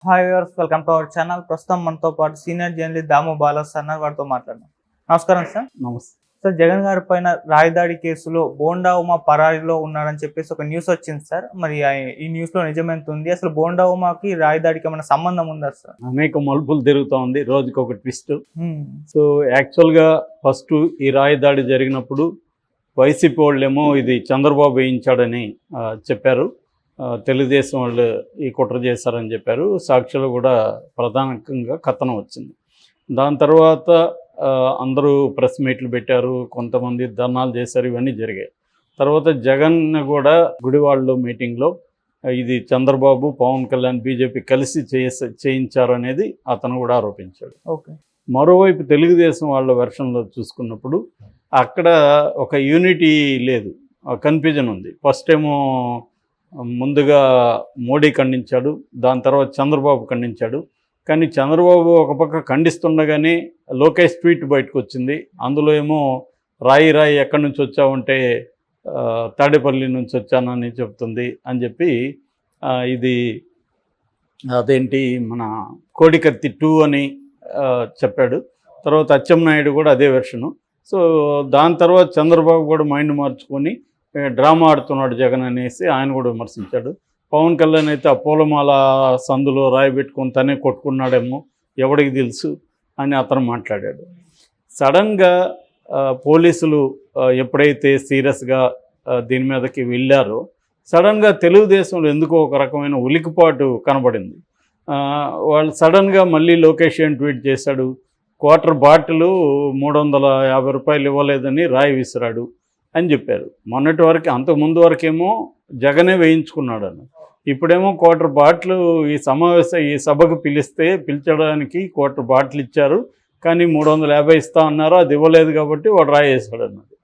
Hi viewers, welcome to our channel. ప్రస్తుతం మనతో పాటు సీనియర్ జర్నలిస్ట్ దాము బాలాస్ అన్నారు, వారితో మాట్లాడదాం. నమస్కారం సార్. నమస్తే సార్, జగన్ గారి పైన రాయదాడి కేసులో బోండా ఉమా పరారీలో ఉన్నారని చెప్పేసి ఒక న్యూస్ వచ్చింది సార్. మరి ఈ న్యూస్ లో నిజమెంత ఉంది? అసలు బోండా ఉమాకి రాయదాడికి ఏమైనా సంబంధం ఉందా సార్? అనేక మలుపులు తిరుగుతూ ఉంది, రోజుకి ఒక ట్విస్ట్. సో యాక్చువల్గా ఫస్ట్ ఈ రాయదాడి జరిగినప్పుడు వైసీపీ వాళ్ళేమో ఇది చంద్రబాబు వేయించాడని చెప్పారు. తెలుగుదేశం వాళ్ళు ఈ కుట్ర చేశారని చెప్పారు. సాక్షులు కూడా ప్రధానంగా కథనం వచ్చింది. దాని తర్వాత అందరూ ప్రెస్ మీట్లు పెట్టారు, కొంతమంది ధర్నాలు చేశారు, ఇవన్నీ జరిగాయి. తర్వాత జగన్ కూడా గుడివాడలో మీటింగ్లో ఇది చంద్రబాబు, పవన్ కళ్యాణ్, బీజేపీ కలిసి చేయించారు అనేది అతను కూడా ఆరోపించాడు. ఓకే. మరోవైపు తెలుగుదేశం వాళ్ళ వెర్షన్లో చూసుకున్నప్పుడు అక్కడ ఒక యూనిటీ లేదు, కన్ఫ్యూజన్ ఉంది. ఫస్ట్ ఏమో ముందుగా మోడీ ఖండించాడు, దాని తర్వాత చంద్రబాబు ఖండించాడు. కానీ చంద్రబాబు ఒక పక్క ఖండిస్తుండగానే లోకేష్ ట్వీట్ బయటకు వచ్చింది. అందులో ఏమో రాయి ఎక్కడి నుంచి వచ్చావంటే తాడేపల్లి నుంచి వచ్చానని చెప్తుంది అని చెప్పి ఇది అదేంటి మన కోడికత్తి 2 అని చెప్పాడు. తర్వాత అచ్చెన్నాయుడు కూడా అదే వెర్షను. సో దాని తర్వాత చంద్రబాబు కూడా మైండ్ మార్చుకొని డ్రామా ఆడుతున్నాడు జగన్ అనేసి ఆయన కూడా విమర్శించాడు. పవన్ కళ్యాణ్ అయితే ఆ పూలమాల సందులో రాయి పెట్టుకొని తనే కొట్టుకున్నాడేమో, ఎవడికి తెలుసు అని అతను మాట్లాడాడు. సడన్గా పోలీసులు ఎప్పుడైతే సీరియస్గా దీని మీదకి వెళ్ళారో సడన్గా తెలుగుదేశంలో ఎందుకో ఒక రకమైన ఉలికిపాటు కనబడింది. వాళ్ళు సడన్గా మళ్ళీ లోకేష్ ట్వీట్ చేశాడు, క్వార్టర్ బాటిల్ 350 రూపాయలు ఇవ్వలేదని రాయి విసిరాడు అని చెప్పారు. మొన్నటి వరకు, అంతకుముందు వరకేమో జగనే వేయించుకున్నాడు అని, ఇప్పుడేమో క్వార్టర్ బాటిల్ ఈ సభకు పిలిచడానికి క్వార్టర్ బాటిల్ ఇచ్చారు, కానీ 350 ఇస్తా అన్నారు, అది ఇవ్వలేదు కాబట్టి వాడు రాయి వేసాడు అన్నది.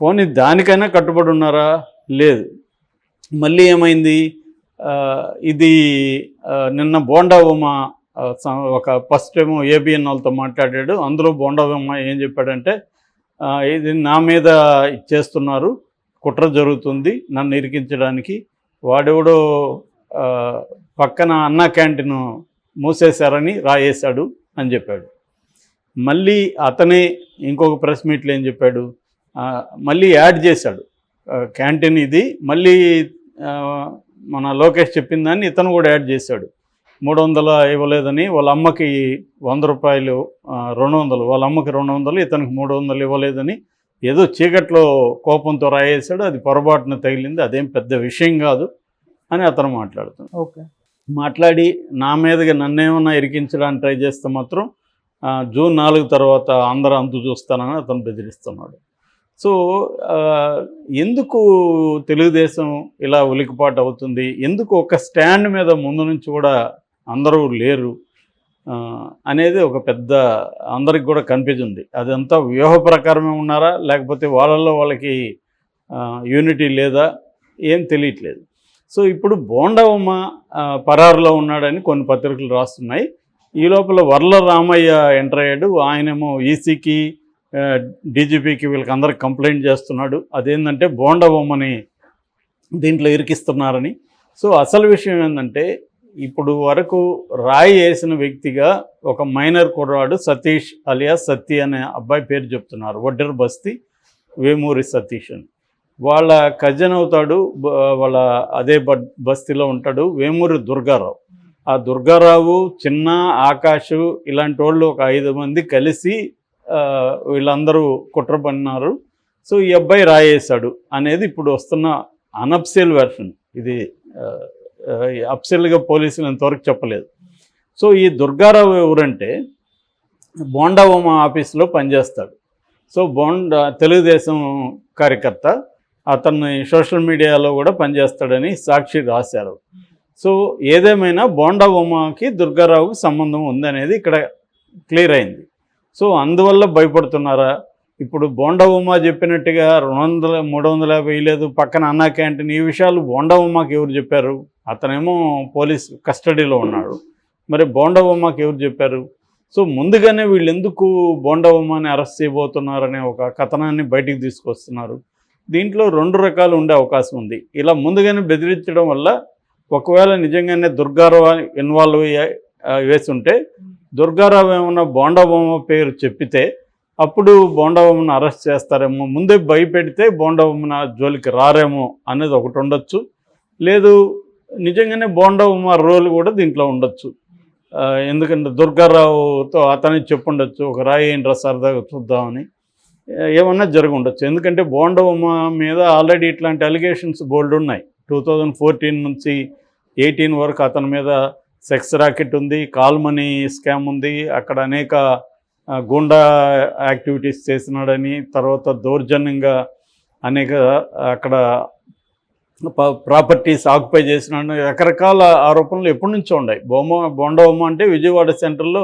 పోనీ దానికైనా కట్టుబడి ఉన్నారా? లేదు. మళ్ళీ ఏమైంది, ఇది నిన్న బోండా ఉమా ఒక ఫస్ట్ ఏమో ఏబిఎన్ వాళ్ళతో మాట్లాడాడు. అందులో బోండా ఉమా ఏం చెప్పాడంటే, ఇది నా మీద చేస్తున్నారు, కుట్ర జరుగుతుంది నన్ను ఇరికించడానికి, వాడెవడో పక్కన అన్నా క్యాంటీన్ మూసేశారని రాయేశాడు అని చెప్పాడు. మళ్ళీ అతనే ఇంకొక ప్రెస్ మీట్లో ఏం చెప్పాడు, మళ్ళీ యాడ్ చేశాడు క్యాంటీన్ ఇది, మళ్ళీ మన లోకేష్ చెప్పిన దాన్ని ఇతను కూడా యాడ్ చేశాడు. 300 ఇవ్వలేదని, వాళ్ళ అమ్మకి 100 రూపాయలు 200, వాళ్ళ అమ్మకి 200, ఇతనికి 300 ఇవ్వలేదని ఏదో చీకట్లో కోపంతో రాయేశాడు, అది పొరపాటున తగిలింది, అదేం పెద్ద విషయం కాదు అని అతను మాట్లాడుతున్నాడు. ఓకే. మాట్లాడి నా మీదగా నన్నేమన్నా ఇరికించడానికి ట్రై చేస్తే మాత్రం జూన్ 4 తర్వాత అందరూ అంతు చూస్తానని అతను బెదిరిస్తున్నాడు. సో ఎందుకు తెలుగుదేశం ఇలా ఉలికిపాటు అవుతుంది, ఎందుకు ఒక స్టాండ్ మీద ముందు నుంచి కూడా అందరూ లేరు అనేది ఒక పెద్ద అందరికి కూడా కన్ఫ్యూజ్ ఉంది. అదంతా వ్యూహ ప్రకారమే ఉన్నారా, లేకపోతే వాళ్ళల్లో వాళ్ళకి యూనిటీ లేదా, ఏం తెలియట్లేదు. సో ఇప్పుడు బోండా ఉమా పరారులో ఉన్నాడని కొన్ని పత్రికలు రాస్తున్నాయి. ఈ లోపల వర్ల రామయ్య ఎంటర్ అయ్యాడు. ఆయనేమో ఈసీకి, డీజీపీకి, వీళ్ళకి అందరికి కంప్లైంట్ చేస్తున్నాడు. అదేంటంటే బోండా ఉమని దీంట్లో ఇరికిస్తున్నారని. సో అసలు విషయం ఏంటంటే, ఇప్పుడు వరకు రాయి వేసిన వ్యక్తిగా ఒక మైనర్ కుర్రాడు సతీష్ అలియాస్ సత్తి అనే అబ్బాయి పేరు చెప్తున్నారు. వడ్డెర బస్తీ వేమూరి సతీష్ అని. వాళ్ళ కజిన్ అవుతాడు, వాళ్ళ అదే బస్తీలో ఉంటాడు వేమూరి దుర్గారావు. ఆ దుర్గారావు, చిన్న, ఆకాష్ ఇలాంటి వాళ్ళు ఒక 5 మంది కలిసి వీళ్ళందరూ కుట్ర పన్నారు. సో ఈ అబ్బాయి రాయేశాడు అనేది ఇప్పుడు వస్తున్న అనఫిషియల్ వెర్షన్. ఇది అఫిషియల్గా పోలీసులు ఇంతవరకు చెప్పలేదు. సో ఈ దుర్గారావు ఎవరంటే బోండా ఉమా ఆఫీస్లో పనిచేస్తాడు. సో తెలుగుదేశం కార్యకర్త, అతన్ని సోషల్ మీడియాలో కూడా పనిచేస్తాడని సాక్షి రాశారు. సో ఏదేమైనా బోండా ఉమాకి దుర్గారావుకి సంబంధం ఉందనేది ఇక్కడ క్లియర్ అయింది. సో అందువల్ల భయపడుతున్నారా? ఇప్పుడు బోండా ఉమా చెప్పినట్టుగా 200, 350 లేదు, పక్కన అన్నా క్యాంటీన్, ఈ విషయాలు బోండా ఉమాకి ఎవరు చెప్పారు? అతనేమో పోలీస్ కస్టడీలో ఉన్నాడు, మరి బోండా ఉమాకి ఎవరు చెప్పారు? సో ముందుగానే వీళ్ళు ఎందుకు బోండా ఉమాని అరెస్ట్ చేయబోతున్నారనే ఒక కథనాన్ని బయటికి తీసుకొస్తున్నారు. దీంట్లో 2 రకాలు ఉండే అవకాశం ఉంది. ఇలా ముందుగానే బెదిరించడం వల్ల ఒకవేళ నిజంగానే దుర్గారావు ఇన్వాల్వ్ వేసుంటే దుర్గారావు ఏమన్నా బోండాబొమ్మ పేరు చెప్పితే అప్పుడు బోండాబొమ్మను అరెస్ట్ చేస్తారేమో, ముందే భయపెడితే బోండాబొమ్మన జోలికి రారేమో అనేది ఒకటి ఉండొచ్చు. లేదు నిజంగానే బోండాబొమ్మ రోల్ కూడా దీంట్లో ఉండొచ్చు. ఎందుకంటే దుర్గారావుతో అతనికి చెప్పుండొచ్చు, ఒక రాయి ఏంట్రా సరదాగా చూద్దామని, ఏమన్నా జరిగి ఉండొచ్చు. ఎందుకంటే బోండాబొమ్మ మీద ఆల్రెడీ ఇట్లాంటి అలిగేషన్స్ బోల్డ్ ఉన్నాయి. 2014 నుంచి 18 వరకు అతని మీద సెక్స్ రాకెట్ ఉంది, కాల్ మనీ స్కామ్ ఉంది, అక్కడ అనేక గూండా యాక్టివిటీస్ చేసినాడని, తర్వాత దౌర్జన్యంగా అనేక అక్కడ ప్రాపర్టీస్ ఆక్యుపై చేసినాడని రకరకాల ఆరోపణలు ఎప్పటి నుంచో ఉన్నాయి. బోండాబొమ్మ అంటే విజయవాడ సెంట్రల్లో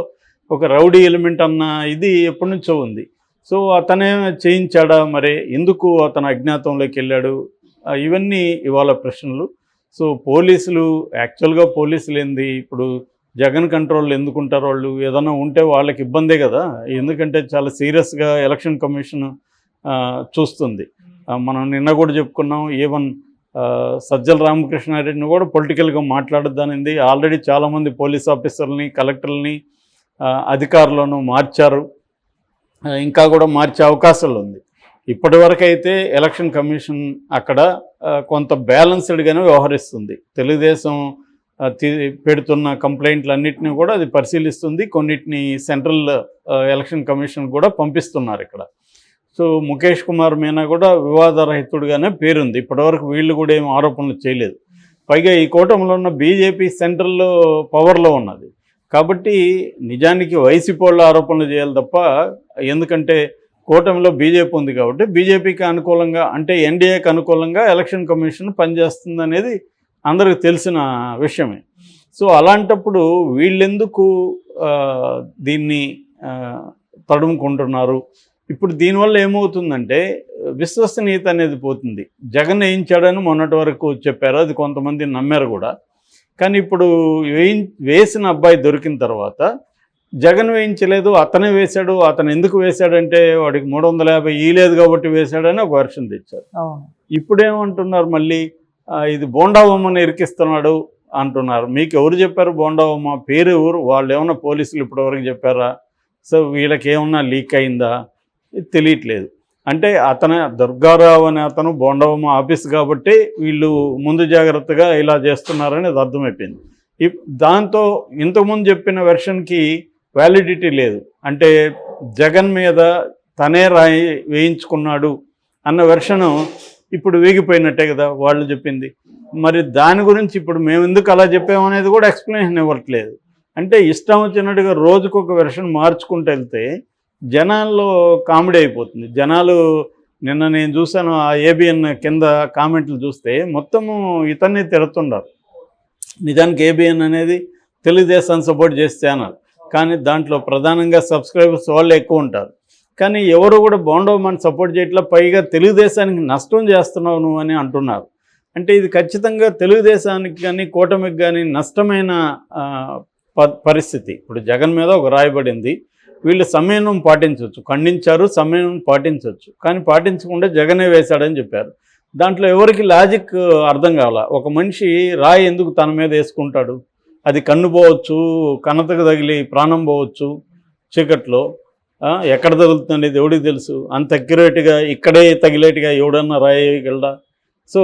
ఒక రౌడీ ఎలిమెంట్ అన్న ఇది ఎప్పటి నుంచో ఉంది. సో అతనే చేయించాడా, మరి ఎందుకు అతను అజ్ఞాతంలోకి వెళ్ళాడు, ఇవన్నీ ఇవాళ ప్రశ్నలు. సో పోలీసులు యాక్చువల్గా పోలీసులు ఏంది, ఇప్పుడు జగన్ కంట్రోల్ ఎందుకుంటారు వాళ్ళు, ఏదైనా ఉంటే వాళ్ళకి ఇబ్బందే కదా. ఎందుకంటే చాలా సీరియస్గా ఎలక్షన్ కమిషన్ చూస్తుంది. మనం నిన్న కూడా చెప్పుకున్నాం, ఈవెన్ సజ్జల రామకృష్ణారెడ్డిని కూడా పొలిటికల్గా మాట్లాడొద్దనింది. ఆల్రెడీ చాలామంది పోలీస్ ఆఫీసర్లని, కలెక్టర్లని, అధికారులను మార్చారు, ఇంకా కూడా మార్చే అవకాశాలు ఉంది. ఇప్పటి వరకు అయితే ఎలక్షన్ కమిషన్ అక్కడ కొంత బ్యాలెన్స్డ్గానే వ్యవహరిస్తుంది. తెలుగుదేశం పెడుతున్న కంప్లైంట్లన్నింటినీ కూడా అది పరిశీలిస్తుంది, కొన్నిటిని సెంట్రల్ ఎలక్షన్ కమిషన్ కూడా పంపిస్తున్నారు ఇక్కడ. సో ముఖేష్ కుమార్ మీనా కూడా వివాదరహితుడిగానే పేరుంది. ఇప్పటివరకు వీళ్ళు కూడా ఏం ఆరోపణలు చేయలేదు. పైగా ఈ కూటమిలో ఉన్న బీజేపీ సెంట్రల్లో పవర్లో ఉన్నది కాబట్టి నిజానికి వైసీపీ వాళ్ళు ఆరోపణలు చేయాలి తప్ప, ఎందుకంటే కూటమిలో బీజేపీ ఉంది కాబట్టి బీజేపీకి అనుకూలంగా, అంటే ఎన్డీఏకి అనుకూలంగా ఎలక్షన్ కమిషన్ పనిచేస్తుంది అనేది అందరికి తెలిసిన విషయమే. సో అలాంటప్పుడు వీళ్ళెందుకు దీన్ని తడుముకుంటున్నారు? ఇప్పుడు దీనివల్ల ఏమవుతుందంటే విశ్వసనీయత అనేది పోతుంది. జగన్ వేయించాడని మొన్నటి వరకు చెప్పారు, అది కొంతమంది నమ్మారు కూడా. కానీ ఇప్పుడు వేసిన అబ్బాయి దొరికిన తర్వాత జగన్ వేయించలేదు, అతనే వేశాడు, అతను ఎందుకు వేశాడంటే వాడికి 350 ఇలేదు కాబట్టి వేశాడని ఒక వర్షన్ తెచ్చారు. ఇప్పుడేమంటున్నారు మళ్ళీ, ఇది బోండాబొమ్మని ఇరికిస్తున్నాడు అంటున్నారు. మీకు ఎవరు చెప్పారు బోండాబొమ్మ పేరు ఎవరు? వాళ్ళు ఏమన్నా పోలీసులు ఇప్పటివరకు చెప్పారా? సో వీళ్ళకి ఏమన్నా లీక్ అయిందా? ఇది తెలియట్లేదు. అంటే దుర్గారావు అనే అతను బోండాబొమ్మ ఆఫీస్ కాబట్టి వీళ్ళు ముందు జాగ్రత్తగా ఇలా చేస్తున్నారని అది అర్థమైపోయింది. దాంతో ఇంతకుముందు చెప్పిన వెర్షన్కి వ్యాలిడిటీ లేదు. అంటే జగన్ మీద తనే రాయి వేయించుకున్నాడు అన్న వెర్షను ఇప్పుడు వీగిపోయినట్టే కదా వాళ్ళు చెప్పింది. మరి దాని గురించి ఇప్పుడు మేము ఎందుకు అలా చెప్పామనేది కూడా ఎక్స్ప్లెనేషన్ ఇవ్వట్లేదు. అంటే ఇష్టం వచ్చినట్టుగా రోజుకొక వెర్షన్ మార్చుకుంటూ వెళ్తే జనాల్లో కామెడీ అయిపోతుంది. జనాలు నిన్న నేను చూశాను, ఆ ఏబిఎన్ కింద కామెంట్లు చూస్తే మొత్తము ఇతన్ని తిడుతున్నారు. నిజానికి ఏబిఎన్ అనేది తెలుగుదేశాన్ని సపోర్ట్ చేసే ఛానల్, కానీ దాంట్లో ప్రధానంగా సబ్స్క్రైబర్స్ వాళ్ళు ఎక్కువ ఉంటారు. కానీ ఎవరు కూడా బోండాబొమ్మని సపోర్ట్ చేయట్లా, పైగా తెలుగుదేశానికి నష్టం చేస్తున్నావు నువ్వు అని అంటున్నారు. అంటే ఇది ఖచ్చితంగా తెలుగుదేశానికి కానీ కూటమికి కానీ నష్టమైన పరిస్థితి. ఇప్పుడు జగన్ మీద ఒక రాయబడింది, వీళ్ళు సంయమనం పాటించవచ్చు, ఖండించారు, సంయమనం పాటించవచ్చు, కానీ పాటించకుండా జగనే వేశాడని చెప్పారు. దాంట్లో ఎవరికి లాజిక్ అర్థం కావాల. ఒక మనిషి రాయి ఎందుకు తన మీద వేసుకుంటాడు? అది కన్ను పోవచ్చు, కన్నతకు తగిలి ప్రాణం పోవచ్చు, చీకట్లో ఎక్కడ తగులుతుంది ఎవడికి తెలుసు? అంత అక్యురేట్గా ఇక్కడే తగిలేట్టుగా ఎవడన్నా రాయగలడా? సో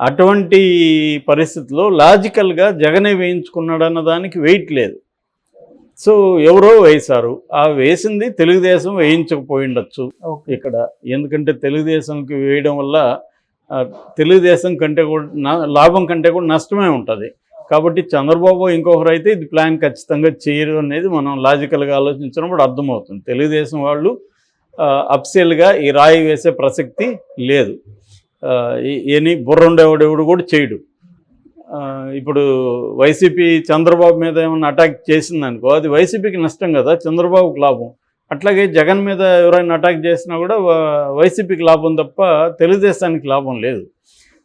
అటువంటి పరిస్థితుల్లో లాజికల్గా జగనే వేయించుకున్నాడన్న దానికి వెయిట్ లేదు. సో ఎవరో వేశారు, ఆ వేసింది తెలుగుదేశం వేయించకపోయిండొచ్చు ఇక్కడ. ఎందుకంటే తెలుగుదేశంకి వేయడం వల్ల తెలుగుదేశం కంటే కూడా లాభం కంటే కూడా నష్టమే ఉంటుంది. కాబట్టి చంద్రబాబు ఇంకొకరు అయితే ఇది ప్లాన్ ఖచ్చితంగా చేయరు అనేది మనం లాజికల్గా ఆలోచించినప్పుడు అర్థమవుతుంది. తెలుగుదేశం వాళ్ళు అప్సెల్గా ఈ రాయి వేసే ప్రసక్తి లేదు. బుర్రుండేవాడు కూడా చేయడు. ఇప్పుడు వైసీపీ చంద్రబాబు మీద ఏమన్నా అటాక్ చేసిందనుకో, అది వైసీపీకి నష్టం కదా, చంద్రబాబుకి లాభం. అట్లాగే జగన్ మీద ఎవరైనా అటాక్ చేసినా కూడా వైసీపీకి లాభం తప్ప తెలుగుదేశానికి లాభం లేదు.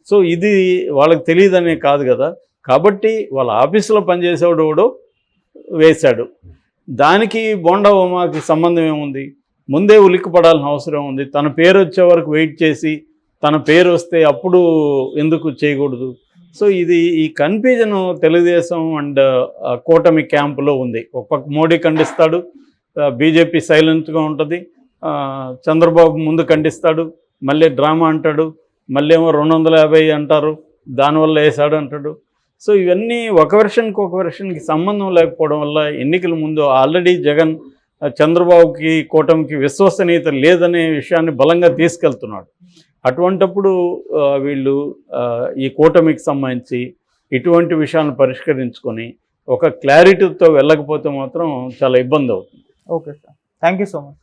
సో ఇది వాళ్ళకి తెలియదనే కాదు కదా. కాబట్టి వాళ్ళ ఆఫీసులో పనిచేసేవాడు కూడా వేశాడు. దానికి బోండాబొమ్మకి సంబంధం ఏముంది? ముందే ఉలిక్కిపడాల్సిన అవసరం ఉంది. తన పేరు వచ్చే వరకు వెయిట్ చేసి తన పేరు వస్తే అప్పుడు ఎందుకు చేయకూడదు? సో ఈ కన్ఫ్యూజన్ తెలుగుదేశం అండ్ కూటమి క్యాంపులో ఉంది. ఒక పక్క మోడీ ఖండిస్తాడు, బీజేపీ సైలెంట్గా ఉంటుంది, చంద్రబాబు ముందు ఖండిస్తాడు, మళ్ళీ డ్రామా అంటాడు, మళ్ళీ ఏమో 250 అంటారు, దానివల్ల వేసాడు అంటాడు. సో ఇవన్నీ ఒక వెర్షన్కి సంబంధం లేకపోవడం వల్ల ఎన్నికల ముందు ఆల్రెడీ జగన్ చంద్రబాబుకి కూటమికి విశ్వసనీయత లేదనే విషయాన్ని బలంగా తీసుకెళ్తున్నాడు. అటువంటప్పుడు వీళ్ళు ఈ కూటమికి సంబంధించి ఇటువంటి విషయాలను పరిష్కరించుకొని ఒక క్లారిటీతో వెళ్ళకపోతే మాత్రం చాలా ఇబ్బంది అవుతుంది. Okay sir, thank you so much.